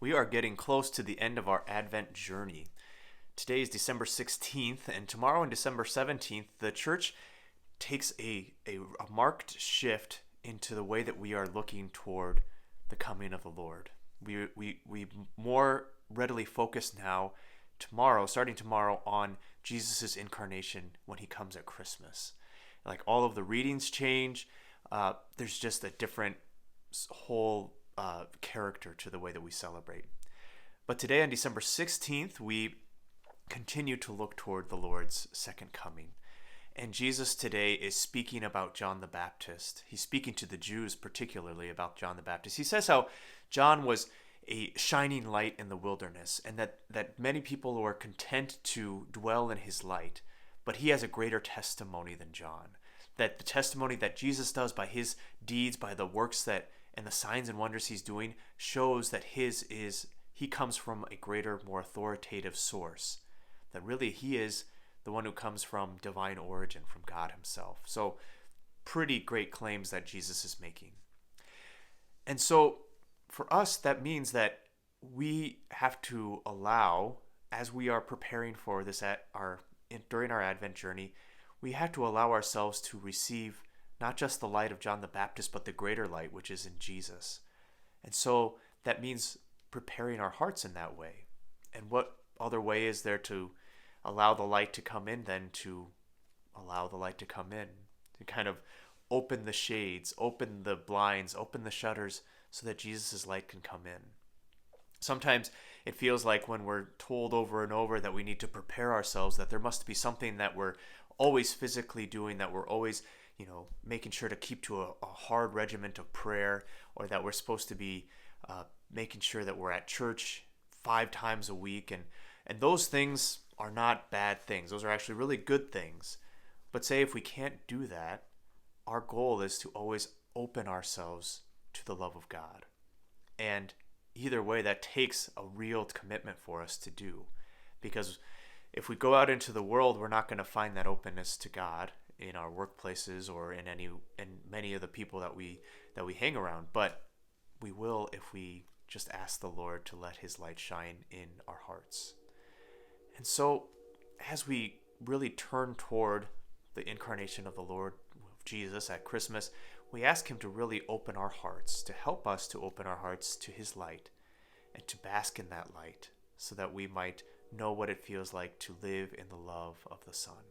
We are getting close to the end of our Advent journey. Today is December 16th, and tomorrow on December 17th, the church takes a marked shift into the way that we are looking toward the coming of the Lord. We more readily focus now, starting tomorrow, on Jesus' incarnation when he comes at Christmas. Like all of the readings change, there's just a different whole character to the way that we celebrate. But today on December 16th, we continue to look toward the Lord's second coming. And Jesus today is speaking about John the Baptist. He's speaking to the Jews particularly about John the Baptist. He says how John was a shining light in the wilderness, and that many people were content to dwell in his light. But he has a greater testimony than John. That the testimony that Jesus does by his deeds, by the works that and the signs and wonders he's doing, shows that he comes from a greater, more authoritative source. That really he is the one who comes from divine origin, from God himself. So pretty great claims that Jesus is making. And so for us, that means that we have to allow, as we are preparing for this during our Advent journey, we have to allow ourselves to receive not just the light of John the Baptist, but the greater light, which is in Jesus. And so that means preparing our hearts in that way. And what other way is there to allow the light to come in than to allow the light to come in? To kind of open the shades, open the blinds, open the shutters so that Jesus' light can come in. Sometimes it feels like when we're told over and over that we need to prepare ourselves, that there must be something that we're always physically doing, that we're always making sure to keep to a hard regiment of prayer, or that we're supposed to be making sure that we're at church 5 times a week. And those things are not bad things. Those are actually really good things. But say if we can't do that, our goal is to always open ourselves to the love of God. And either way, that takes a real commitment for us to do. Because if we go out into the world, we're not going to find that openness to God in our workplaces or in many of the people that we hang around. But we will if we just ask the Lord to let his light shine in our hearts. And so as we really turn toward the incarnation of the Lord Jesus at Christmas, we ask him to really open our hearts, to help us to open our hearts to his light and to bask in that light so that we might know what it feels like to live in the love of the Son.